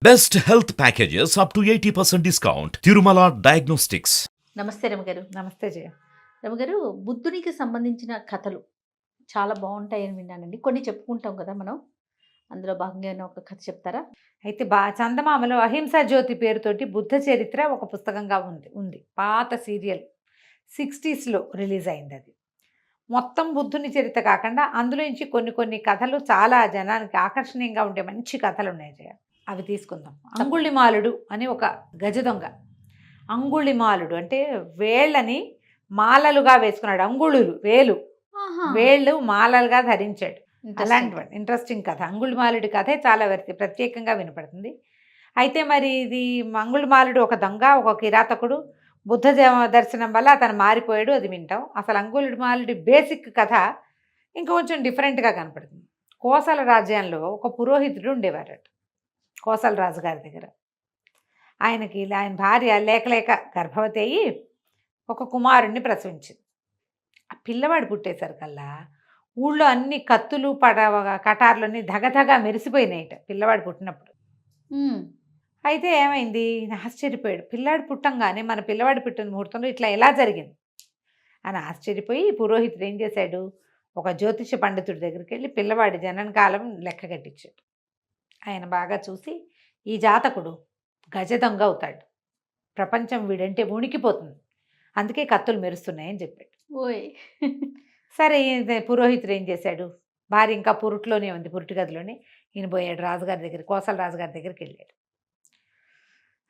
Best health packages up to 80% discount. Tirumala Diagnostics. నమస్తే రమగారు. నమస్తే జయ. రమగారు, బుద్ధునికి సంబంధించిన కథలు చాలా బాగుంటాయని విన్నానండి. కొన్ని చెప్పుకుంటాం కదా మనం. అందులో భాగంగా ఏమైనా ఒక కథ చెప్తారా? అయితే చందమామలో అహింసా జ్యోతి పేరుతోటి బుద్ధ చరిత్ర ఒక పుస్తకంగా ఉంది పాత సీరియల్ 60స్లో రిలీజ్ అయింది. అది మొత్తం బుద్ధుని చరిత్ర కాకుండా అందులోంచి కొన్ని కథలు చాలా జనానికి ఆకర్షణీయంగా ఉండే మంచి కథలు ఉన్నాయి జయ. అవి తీసుకుందాం. అంగుళిమాలుడు అని ఒక గజ దొంగ. అంగుళిమాలుడు అంటే వేళ్ళని మాలలుగా వేసుకున్నాడు. అంగుళులు వేళ్ళు మాలలుగా ధరించాడు. అలాంటి ఇంట్రెస్టింగ్ కథ. అంగుళిమాలుడి కథే చాలా ప్రత్యేకంగా వినపడుతుంది. అయితే మరి ఇది అంగుళిమాలుడు ఒక దొంగ, ఒక కిరాతకుడు. బుద్ధ దర్శనం వల్ల అతను మారిపోయాడు. అది వింటాం. అసలు అంగుళిమాలుడి బేసిక్ కథ ఇంకొంచెం డిఫరెంట్గా కనపడుతుంది. కోసల రాజ్యంలో ఒక పురోహితుడు ఉండేవారట, కోసల రాజు గారి దగ్గర. ఆయన భార్య లేక గర్భవతి అయ్యి ఒక కుమారుణ్ణి ప్రసవించింది. ఆ పిల్లవాడు పుట్టేసరికల్లా ఊళ్ళో అన్ని కత్తులు కటార్లన్నీ ధగధగా మెరిసిపోయినాయిట పిల్లవాడు పుట్టినప్పుడు. అయితే ఏమైంది, ఆశ్చర్యపోయాడు. పిల్లాడు పుట్టంగానే మన పిల్లవాడు పుట్టిన ముహూర్తంలో ఇట్లా ఎలా జరిగింది అని ఆశ్చర్యపోయి పురోహితుడు ఏం చేశాడు, ఒక జ్యోతిష పండితుడి దగ్గరికి వెళ్ళి పిల్లవాడి జనన కాలం లెక్క కట్టించాడు. ఆయన బాగా చూసి ఈ జాతకుడు గజ దొంగ అవుతాడు, ప్రపంచం వీడంటే ఉనికిపోతుంది, అందుకే కత్తులు మెరుస్తున్నాయని చెప్పాడు. ఓయ్ సరే పురోహితుడు ఏం చేశాడు, భార్య ఇంకా పురుట్లోనే ఉంది, పురుటి గదిలోనే. ఈయన పోయాడు రాజుగారి దగ్గర, కోసల రాజుగారి దగ్గరికి వెళ్ళాడు.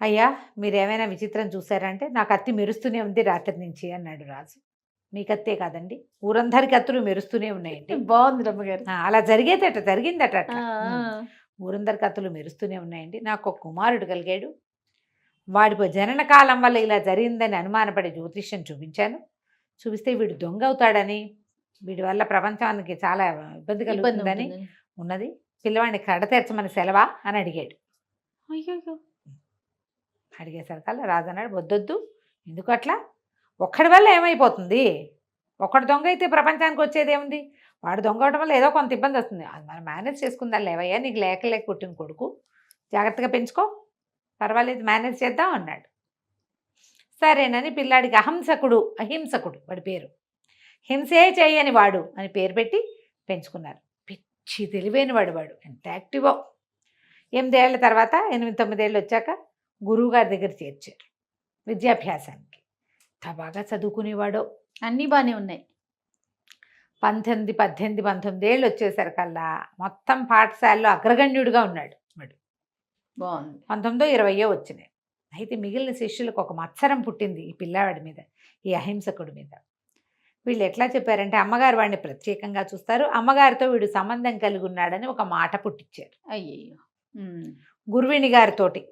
అయ్యా, మీరు ఏమైనా విచిత్రం చూసారంటే, నా కత్తి మెరుస్తూనే ఉంది రాత్రి నుంచి అన్నాడు రాజు. మీ కత్తే కాదండి, ఊరందరి కత్తులు మెరుస్తూనే ఉన్నాయండి. బాగుంది రమ్మగారు. అలా జరిగిందట అట్లా. ఊరందరి కత్తులు మెరుస్తూనే ఉన్నాయండి. నాకు ఒక కుమారుడు కలిగాడు. వాడి జనన కాలం వల్ల ఇలా జరిగిందని అనుమానపడి జ్యోతిష్యం చూపించాను. చూపిస్తే వీడు దొంగ అవుతాడని, వీడి వల్ల ప్రపంచానికి చాలా ఇబ్బంది కలుగుతుందని ఉన్నది. పిల్లవాడిని కడతెరచమని సెలవా అని అడిగాడు. అడిగేసరికల్లా రాజు అన్నాడు, వద్దొద్దు, ఎందుకు అట్లా, ఒక్కడి వల్ల ఏమైపోతుంది, ఒక్కడు దొంగ అయితే ప్రపంచానికి వచ్చేది ఏముంది, వాడు దొంగ అవడం వల్ల ఏదో కొంత ఇబ్బంది వస్తుంది, అది మనం మేనేజ్ చేసుకుందాం లేవయ్యా, నీకు లేక పుట్టిన కొడుకు, జాగ్రత్తగా పెంచుకో, పర్వాలేదు మేనేజ్ చేద్దాం అన్నాడు. సరేనని పిల్లాడికి అహింసకుడు వాడి పేరు, హింసే చేయని వాడు అని పేరు పెట్టి పెంచుకున్నారు. పిచ్చి తెలివైన వాడు ఎంత యాక్టివో. 8 ఏళ్ల తర్వాత 8-9 ఏళ్ళు వచ్చాక గురువుగారి దగ్గర చేర్చారు విద్యాభ్యాసానికి. బాగా చదువుకునేవాడు, అన్నీ బాగానే ఉన్నాయి. 19 ఏళ్ళు వచ్చేసరికల్లా మొత్తం పాఠశాలలో అగ్రగణ్యుడిగా ఉన్నాడు వాడు. బాగుంది. 19-20 వచ్చినాయి. అయితే మిగిలిన శిష్యులకు ఒక మత్సరం పుట్టింది ఈ పిల్లవాడి మీద, ఈ అహింసకుడి మీద. వీళ్ళు ఎట్లా చెప్పారంటే, అమ్మగారు వాడిని ప్రత్యేకంగా చూస్తారు, అమ్మగారితో వీడు సంబంధం కలిగి ఉన్నాడని ఒక మాట పుట్టించారు. అయ్యయ్యో. గురువిణి గారితోటి,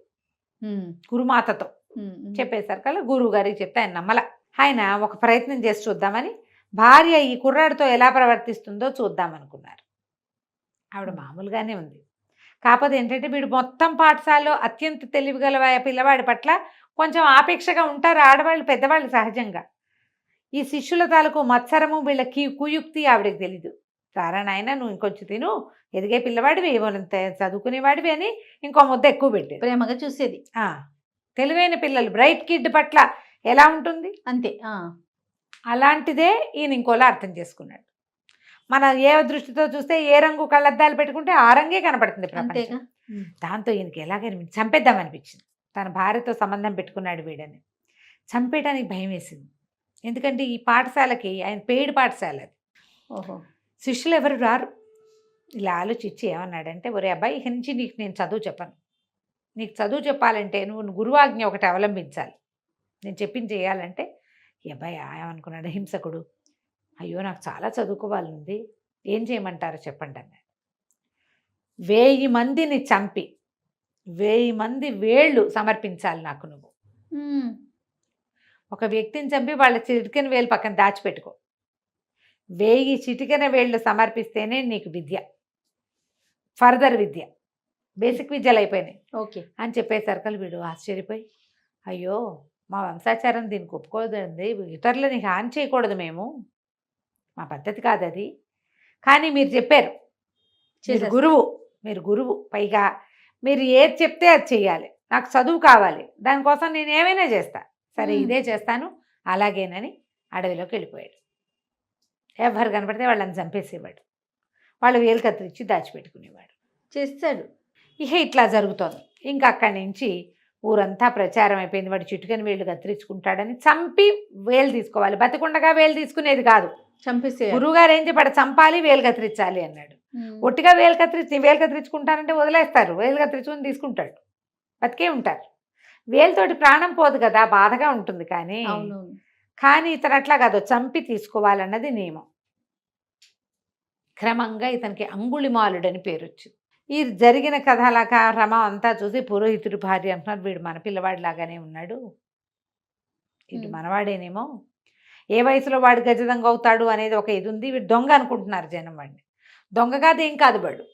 గురుమాతతో చెప్పేసరికల్లా గురువు గారికి చెప్తే ఆయన నమ్మల. ఆయన ఒక ప్రయత్నం చేసి చూద్దామని భార్య ఈ కుర్రాడితో ఎలా ప్రవర్తిస్తుందో చూద్దామనుకున్నారు. ఆవిడ మామూలుగానే ఉంది, కాకపోతే ఏంటంటే వీడు మొత్తం పాఠశాలలో అత్యంత తెలివిగల పిల్లవాడి పట్ల కొంచెం ఆపేక్షగా ఉంటారు ఆడవాళ్ళు, పెద్దవాళ్ళు సహజంగా. ఈ శిష్యుల తాలూకు మత్సరము, వీళ్ళ కుయుక్తి ఆవిడకి తెలీదు. సారా నాయన, నువ్వు ఇంకొంచెం తిను, ఎదిగే పిల్లవాడివి, చదువుకునేవాడివి అని ఇంకో ముద్ద ఎక్కువ పెట్టేది. ప్రేమగా చూసేది. తెలివైన పిల్లలు, బ్రైట్ కిడ్ పట్ల ఎలా ఉంటుంది అంతే. అలాంటిదే ఈయన ఇంకోలా అర్థం చేసుకున్నాడు. మన ఏ దృష్టితో చూస్తే ఏ రంగు కళ్ళద్దాలు పెట్టుకుంటే ఆ రంగే కనపడుతుంది ప్రపంచం. దాంతో ఈయనకి ఎలాగైనా చంపేద్దామనిపించింది. తన భార్యతో సంబంధం పెట్టుకున్నాడు వీడని. చంపేయడానికి భయం వేసింది. ఎందుకంటే ఈ పాఠశాలకి ఆయన పెయిడ్ పాఠశాల అది. ఓహో. శిష్యులు ఎవరు రారు. ఇలా ఆలోచించి ఏమన్నాడంటే, ఒరే అబ్బాయి, ఇక నుంచి నీకు నేను చదువు చెప్పను. నీకు చదువు చెప్పాలంటే నువ్వు గురువాజ్ఞ ఒకటి అవలంబించాలి. నేను చెప్పింది చేయాలంటే. ఈ అబ్బాయి ఏమనుకున్నాడు హింసకుడు, అయ్యో నాకు చాలా చదువుకోవాలనుంది, ఏం చేయమంటారో చెప్పండి అన్నాడు. 1000 మందిని చంపి 1000 మంది వేళ్ళు సమర్పించాలి నాకు నువ్వు. ఒక వ్యక్తిని చంపి వాళ్ళ చిటికెన వేలు పక్కన దాచిపెట్టుకో. 1000 చిటికెన వేళ్ళు సమర్పిస్తేనే నీకు విద్య, ఫర్దర్ విద్య, బేసిక్ విద్యలు అయిపోయినాయి. ఓకే అని చెప్పేసరికి వీడు ఆశ్చర్యపోయి, అయ్యో మా వంశాచారం దీనికి ఒప్పుకోదండి, ఇతరులని హాని చేయకూడదు, మా పద్ధతి కాదు అది. కానీ మీరు చెప్పారు, మీరు గురువు, పైగా మీరు ఏది చెప్తే అది చెయ్యాలి, నాకు చదువు కావాలి, దానికోసం నేను ఏమైనా చేస్తా, సరే ఇదే చేస్తాను అలాగేనని అడవిలోకి వెళ్ళిపోయాడు. ఎవరు కనపడితే వాళ్ళని చంపేసేవాడు, వాళ్ళు వేలు కత్తిరించి దాచిపెట్టుకునేవాడు. చేస్తాడు. ఇక ఇట్లా జరుగుతోంది. ఇంకా అక్కడి నుంచి ఊరంతా ప్రచారం అయిపోయింది, వాడు చిటుకని వేళ్ళు కత్తిరించుకుంటాడని. చంపి వేలు తీసుకోవాలి, బతికుండగా వేలు తీసుకునేది కాదు. చంపేసే గురువుగారు ఏం చెప్పాడు, చంపాలి వేలు కత్తిరించాలి అన్నాడు. ఒట్టిగా వేలు కత్తిరించుకుంటానంటే వదిలేస్తారు, వేలు కత్తిరించుకుని తీసుకుంటాడు, బతికే ఉంటారు. వేలుతోటి ప్రాణం పోదు కదా, బాధగా ఉంటుంది. కానీ ఇతను అట్లా కాదు, చంపి తీసుకోవాలన్నది నియమం. క్రమంగా ఇతనికి అంగుళిమాలుడని పేరు వచ్చింది. ఈ జరిగిన క్రమం అంతా చూసి పురోహితుడి భార్య అంటున్నారు, వీడు మన పిల్లవాడిలాగానే ఉన్నాడు, ఇటు మనవాడేనేమో, ఏ వయసులో వాడు గజదొంగ అవుతాడు అనేది ఒక ఇది ఉంది, వీడు దొంగ అనుకుంటున్నారు జనం. వాడిని దొంగ కాదు, ఏం కాదు, వాడు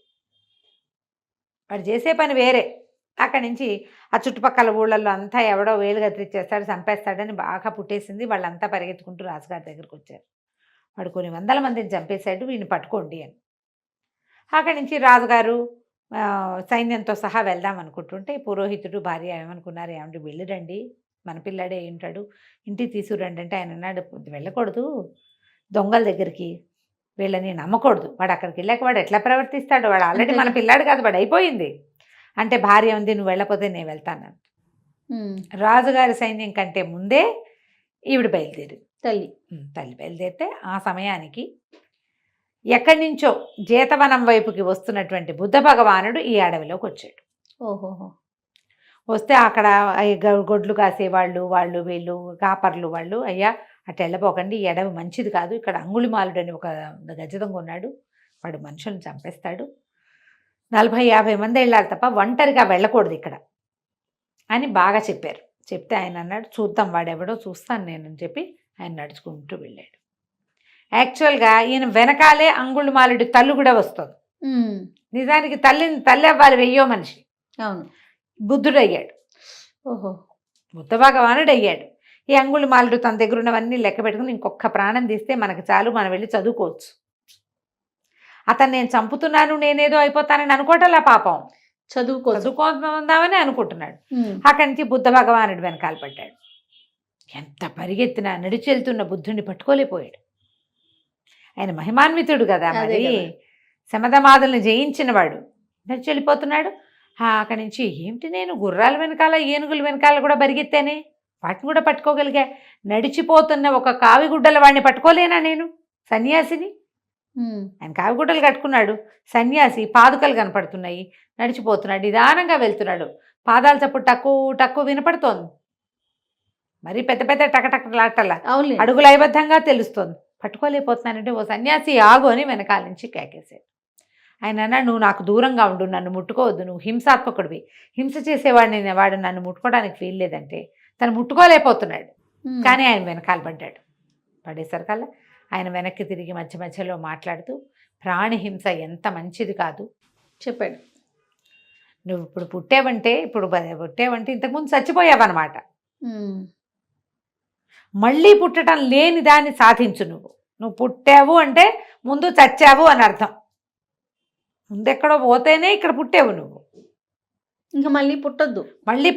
చేసే పని వేరే. అక్కడి నుంచి ఆ చుట్టుపక్కల ఊళ్ళల్లో అంతా ఎవడో వేలు కత్తిరించేస్తాడు, చంపేస్తాడని బాగా పుట్టేసింది. వాళ్ళంతా పరిగెత్తుకుంటూ రాజుగారి దగ్గరికి వచ్చారు. వాడు కొన్ని వందల మందిని చంపేశాడు, వీడిని పట్టుకోండి అని. అక్కడి నుంచి రాజుగారు సైన్యంతో సహా వెళ్దాం అనుకుంటుంటే పురోహితుడు భార్య ఏమనుకున్నారు, ఏమంటే వెళ్ళిరండి, మన పిల్లాడే ఉంటాడు, ఇంటికి తీసుకురండి అంటే ఆయన అన్నాడు, వెళ్ళకూడదు దొంగల దగ్గరికి, వీళ్ళని నమ్మకూడదు, వాడు అక్కడికి వెళ్ళాక వాడు ఎట్లా ప్రవర్తిస్తాడు, వాడు ఆల్రెడీ మన పిల్లాడు కాదు, వాడు అయిపోయింది అంటే. భార్య ఉంది, నువ్వు వెళ్ళకపోతే నేను వెళ్తాను. రాజుగారి సైన్యం కంటే ముందే ఈవిడ బయలుదేరింది. తల్లి బయలుదేరితే ఆ సమయానికి ఎక్కడి నుంచో జేతవనం వైపుకి వస్తున్నటువంటి బుద్ధ భగవానుడు ఈ అడవిలోకి వచ్చాడు. వస్తే అక్కడ గొడ్లు కాసేవాళ్ళు, వీళ్ళు కాపర్లు వాళ్ళు, అయ్యా అటు వెళ్ళపోకండి, ఈ అడవి మంచిది కాదు, ఇక్కడ అంగుళిమాలుడు అని ఒక గజదొంగ ఉన్నాడు, వాడు మనుషులను చంపేస్తాడు, 40-50 మంది వెళ్ళాలి తప్ప ఒంటరిగా వెళ్ళకూడదు ఇక్కడ అని బాగా చెప్పారు. చెప్తే ఆయన అన్నాడు, చూద్దాం వాడెవడో చూస్తాను నేను అని చెప్పి ఆయన నడుచుకుంటూ వెళ్ళాడు. యాక్చువల్గా ఈయన వెనకాలే అంగుళిమాలుడి తల్లి కూడా వస్తుంది. నిజానికి తల్లి అవ్వాలి, వెయ్యో మనిషి. అవును, బుద్ధుడు అయ్యాడు. బుద్ధ భగవానుడు అయ్యాడు. ఈ అంగుళిమాలుడు తన దగ్గర ఉన్నవన్నీ లెక్క పెట్టుకుని ఇంకొక ప్రాణం తీస్తే మనకు చాలు, మనం వెళ్ళి చదువుకోవచ్చు. అతను నేను చంపుతున్నాను, నేనేదో అయిపోతానని అనుకోవటంలా, పాపం చదువుకుందామని అనుకుంటున్నాడు. అక్కడి నుంచి బుద్ధ భగవానుడు వెనకాల పడ్డాడు. ఎంత పరిగెత్తినా నడిచి వెళ్తున్న బుద్ధుడిని పట్టుకోలేకపోయాడు. ఆయన మహిమాన్వితుడు కదా, మరి శమధమాదుల్ని జయించినవాడు, నడిచి వెళ్ళిపోతున్నాడు. అక్కడి నుంచి ఏమిటి, నేను గుర్రాల వెనకాల ఏనుగుల వెనకాల కూడా పరిగెత్తానే, వాటిని కూడా పట్టుకోగలిగా, నడిచిపోతున్న ఒక కావిగుడ్డల వాడిని పట్టుకోలేనా నేను, సన్యాసిని. ఆయన కావిగుడ్డలు కట్టుకున్నాడు, సన్యాసి, పాదుకలు కనపడుతున్నాయి, నడిచిపోతున్నాడు, నిదానంగా వెళ్తున్నాడు, పాదాల చప్పుడు టక్కు వినపడుతోంది, మరి పెద్ద పెద్ద టకటకలాటలా అడుగులు ఐబద్ధంగా తెలుస్తోంది. పట్టుకోలేకపోతున్నానంటే, ఓ సన్యాసి ఆగు అని వెనకాల నుంచి కేకేశాడు. ఆయన అన్నాడు, నువ్వు నాకు దూరంగా ఉండు, నన్ను ముట్టుకోవద్దు, నువ్వు హింసాత్మకుడివి, హింస చేసేవాడిని, వాడు నన్ను ముట్టుకోవడానికి వీల్లేదంటే తను ముట్టుకోలేకపోతున్నాడు. కానీ ఆయన వెనకాల పడేసరికల్లా ఆయన వెనక్కి తిరిగి మధ్య మధ్యలో మాట్లాడుతూ, ప్రాణిహింస ఎంత మంచిది కాదు చెప్పాడు. నువ్వు ఇప్పుడు పుట్టావంటే ఇంతకుముందు చచ్చిపోయావన్నమాట, మళ్ళీ పుట్టడం లేని దాన్ని సాధించు. నువ్వు పుట్టావు అంటే ముందు చచ్చావు అని అర్థం. ముందెక్కడో పోతేనే ఇక్కడ పుట్టావు, నువ్వు ఇంకా మళ్ళీ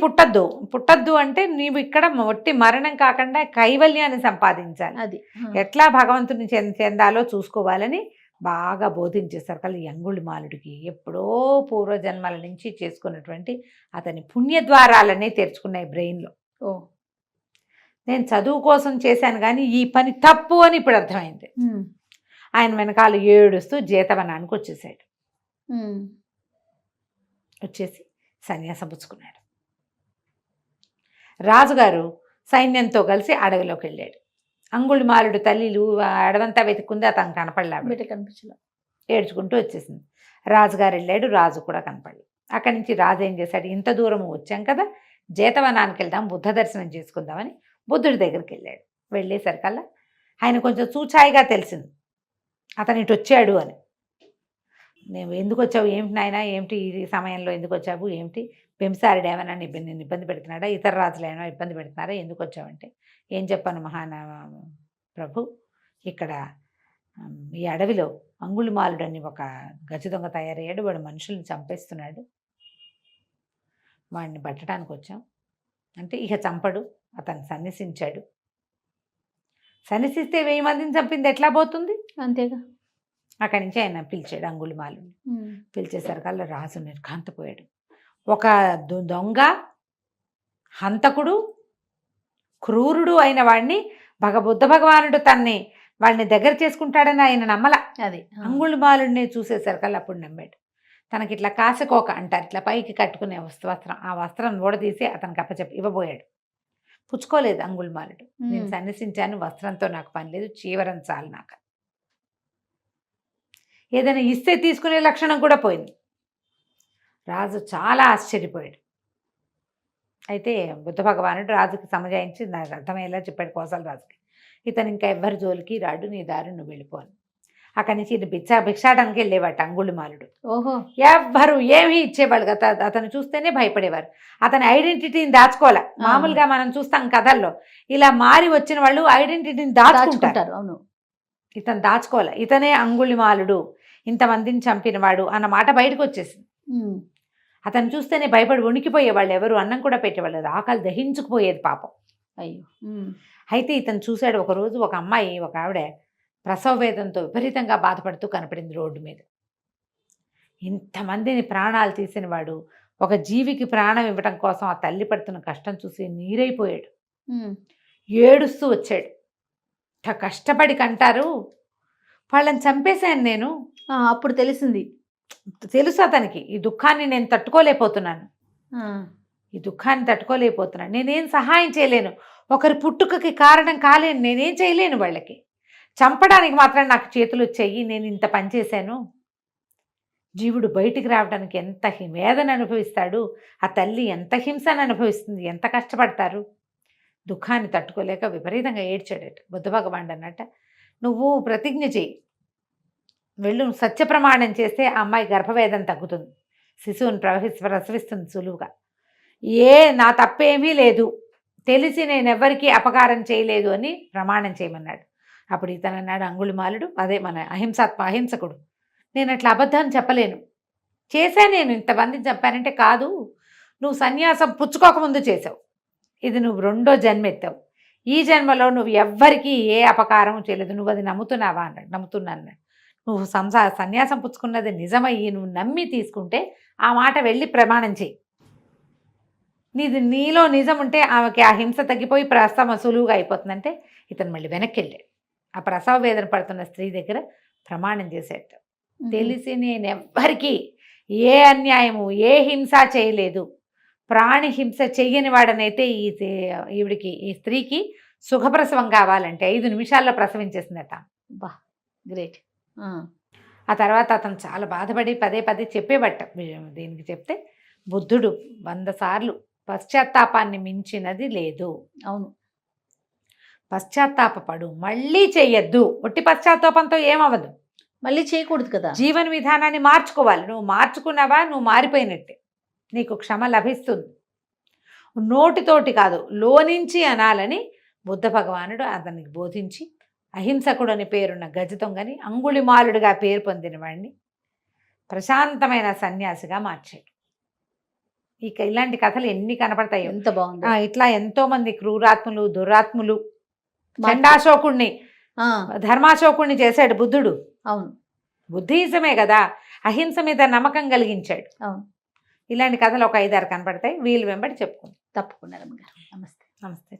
పుట్టద్దు అంటే నీవు ఇక్కడ ఒట్టి మరణం కాకుండా కైవల్యాన్ని సంపాదించాలి, అది ఎట్లా భగవంతుని చెందాలో చూసుకోవాలని బాగా బోధించేస్తారు. కానీ అంగుళిమాలుడికి ఎప్పుడో పూర్వజన్మల నుంచి చేసుకున్నటువంటి అతని పుణ్యద్వారాలన్నీ తెరుచుకున్నాయి బ్రెయిన్లో. నేను చదువు కోసం చేశాను కానీ ఈ పని తప్పు అని ఇప్పుడు అర్థమైంది. ఆయన వెనకాల ఏడుస్తూ జేతవనానికి వచ్చేసాడు. వచ్చేసి సన్యాసం పుచ్చుకున్నాడు. రాజుగారు సైన్యంతో కలిసి అడవిలోకి వెళ్ళాడు. అంగుళిమాలుడు తల్లిలు అడవంతా వెతుక్కుంది, అతను కనిపించలే, ఏడ్చుకుంటూ వచ్చేసింది. రాజుగారు వెళ్ళాడు, రాజు కూడా కనపడలేదు. అక్కడి నుంచి రాజు ఏం చేశాడు, ఇంత దూరం వచ్చాం కదా, జేతవనానికి వెళ్దాం, బుద్ధ దర్శనం చేసుకుందామని బుద్ధుడి దగ్గరికి వెళ్ళాడు. వెళ్ళేసరికల్లా ఆయన కొంచెం చూచాయిగా తెలిసింది అతను ఇటు వచ్చాడు అని. నువ్వు ఎందుకు వచ్చావు, ఏమిటి నాయన, ఏమిటి ఈ సమయంలో ఎందుకు వచ్చావు, ఏమిటి బింసారుడు ఏమైనా నేను ఇబ్బంది పెడుతున్నాడా, ఇతర రాజులు ఏమైనా ఇబ్బంది పెడుతున్నారా, ఎందుకు వచ్చావంటే, ఏం చెప్పాను ప్రభు, ఇక్కడ ఈ అడవిలో అంగుళిమాలుడు అని ఒక గజ దొంగ తయారయ్యాడు, వాడు మనుషుల్ని చంపేస్తున్నాడు, వాడిని పట్టడానికి వచ్చాం అంటే ఇక చంపడు, అతను సన్నిసించాడు. సన్నిసిస్తే 1000 మందిని చంపింది ఎట్లా పోతుంది? అంతేగా. అక్కడి నుంచి ఆయన పిలిచాడు అంగుళిమాలుని. పిలిచేసరికల్లా రాజు నిర్ఘాంతపోయాడు. ఒక దొంగ, హంతకుడు, క్రూరుడు అయిన వాడిని బుద్ధ భగవానుడు వాడిని దగ్గర చేసుకుంటాడని ఆయన నమ్మల. అది అంగుళిమాలుడిని చూసేసరికల్లా అప్పుడు నమ్మాడు. తనకి ఇట్లా కాసుకోక అంటారు, ఇట్లా పైకి కట్టుకునే వస్త్రం, ఆ వస్త్రం ఓడదీసి అతనికి అప్పచెప్పి ఇవ్వబోయాడు. పుచ్చుకోలేదు అంగుళిమాలుడు. నేను సన్నిసించాను, వస్త్రంతో నాకు పని లేదు, చీవరం చాలు నాకు. ఏదైనా ఇస్తే తీసుకునే లక్షణం కూడా పోయింది. రాజు చాలా ఆశ్చర్యపోయాడు. అయితే బుద్ధ భగవానుడు రాజుకి సమజాయించి నాకు అర్థమయ్యేలా చెప్పాడు కోసల రాజుకి, ఇతను ఇంకా ఎవ్వరి జోలికి రాడు, నీ దారి నువ్వు వెళ్ళిపోను. అక్కడి నుంచి భిక్షాటానికి వెళ్ళేవాట అంగుళిమాలుడు. ఓహో. ఎవ్వరు ఏమీ ఇచ్చేవాళ్ళు కదా, అతను చూస్తేనే భయపడేవారు. అతని ఐడెంటిటీని దాచుకోవాలి. మామూలుగా మనం చూస్తాం కథల్లో, ఇలా మారి వచ్చిన వాళ్ళు ఐడెంటిటీని దాచుకుంటారు. అవును. ఇతను దాచుకోవాలి, ఇతనే అంగుళిమాలుడు, ఇంతమందిని చంపినవాడు అన్న మాట బయటకు వచ్చేసింది. అతను చూస్తేనే భయపడి వణికిపోయేవాళ్ళు, ఎవరు అన్నం కూడా పెట్టేవాళ్ళు, ఆకలి దహించుకుపోయేది పాపం. అయ్యో. అయితే ఇతను చూశాడు ఒకరోజు, ఒక అమ్మాయి, ఒక ఆవిడ ప్రసవ వేదంతో విపరీతంగా బాధపడుతూ కనపడింది రోడ్డు మీద. ఇంతమందిని ప్రాణాలు తీసినవాడు ఒక జీవికి ప్రాణం ఇవ్వడం కోసం ఆ తల్లి పడుతున్న కష్టం చూసి నీరైపోయాడు. ఏడుస్తూ వచ్చాడు. కష్టపడి కంటారు, వాళ్ళని చంపేశాను నేను. అప్పుడు తెలుసు అతనికి, ఈ దుఃఖాన్ని నేను తట్టుకోలేకపోతున్నాను, నేనేం సహాయం చేయలేను, ఒకరి పుట్టుకకి కారణం కాలేను, నేనేం చేయలేను, వాళ్ళకి చంపడానికి మాత్రం నాకు చేతులు వచ్చాయి, నేను ఇంత పని చేశాను. జీవుడు బయటికి రావడానికి ఎంత వేదన అనుభవిస్తాడు, ఆ తల్లి ఎంత హింసను అనుభవిస్తుంది, ఎంత కష్టపడతారు. దుఃఖాన్ని తట్టుకోలేక విపరీతంగా ఏడ్చాడట. బుద్ధ భగవానుడు అన్నట్ట, నువ్వు ప్రతిజ్ఞ చేయి, వెళ్ళు, సత్యప్రమాణం చేస్తే ఆ అమ్మాయి గర్భవేదన తగ్గుతుంది, శిశువుని ప్రసవిస్తుంది సులువుగా. నా తప్పేమీ లేదు, తెలిసి నేను ఎవ్వరికీ అపకారం చేయలేదు అని ప్రమాణం చేయమన్నాడు. అప్పుడు ఇతను అన్నాడు అంగుళిమాలుడు, అదే మన అహింసకుడు, నేను అట్లా అబద్ధాన్ని చెప్పలేను, నేను ఇంతమందిని చెప్పానంటే కాదు, నువ్వు సన్యాసం పుచ్చుకోకముందు చేసావు, ఇది నువ్వు 2వ జన్మ ఎత్తావు, ఈ జన్మలో నువ్వు ఎవ్వరికీ ఏ అపకారం చేయలేదు, నువ్వు అది నమ్ముతున్నావా అన్నాడు. నమ్ముతున్నాను. నువ్వు సన్యాసం పుచ్చుకున్నది నిజమయ్యి నువ్వు నమ్మి తీసుకుంటే ఆ మాట వెళ్ళి ప్రమాణం చేయి, నీలో నిజం ఉంటే ఆమెకి ఆ హింస తగ్గిపోయి ప్రసవం సులువుగా అయిపోతుందంటే ఇతను మళ్ళీ వెనక్కి వెళ్ళాడు. ఆ ప్రసవ వేదన పడుతున్న స్త్రీ దగ్గర ప్రమాణం చేసేట, తెలిసి నేను ఎవ్వరికీ ఏ అన్యాయము ఏ హింస చేయలేదు, ప్రాణి హింస చెయ్యని వాడనైతే ఈవిడికి, ఈ స్త్రీకి సుఖప్రసవం కావాలంటే 5 నిమిషాల్లో ప్రసవించేసిందట. బా, గ్రేట్. ఆ తర్వాత అతను చాలా బాధపడి పదే చెప్పేబట్ట. దీనికి చెప్తే బుద్ధుడు 100 సార్లు పశ్చాత్తాపాన్ని మించినది లేదు. అవును, పశ్చాత్తాపడు, మళ్ళీ చెయ్యొద్దు. ఒట్టి పశ్చాత్తాపంతో ఏమవ్వదు, మళ్ళీ చేయకూడదు కదా. జీవన విధానాన్ని మార్చుకోవాలి. నువ్వు మార్చుకున్నావా, నువ్వు మారిపోయినట్టే, నీకు క్షమ లభిస్తుంది. నోటితోటి కాదు, లోనించి అనాలని బుద్ధ భగవానుడు అతనికి బోధించి, అహింసకుడు అని పేరున్న గజదొంగని అంగుళిమాలుడిగా పేరు పొందిన వాడిని ప్రశాంతమైన సన్యాసిగా మార్చాడు. ఇక ఇలాంటి కథలు ఎన్ని కనపడతాయి. ఎంత బాగుంది. ఇట్లా ఎంతో మంది క్రూరాత్ములు, దురాత్ములు, చండాశోకుణ్ణి, ధర్మాశోకుణ్ణి చేశాడు బుద్ధుడు. అవును, బుద్ధిజమే కదా, అహింస మీద నమ్మకం కలిగించాడు. అవును, ఇలాంటి కథలు ఒక 5-6 కనపడతాయి. వీళ్ళు వెంబడి చెప్పుకుంటాం. తప్పకుండా రమ్మ గారు. నమస్తే. నమస్తే.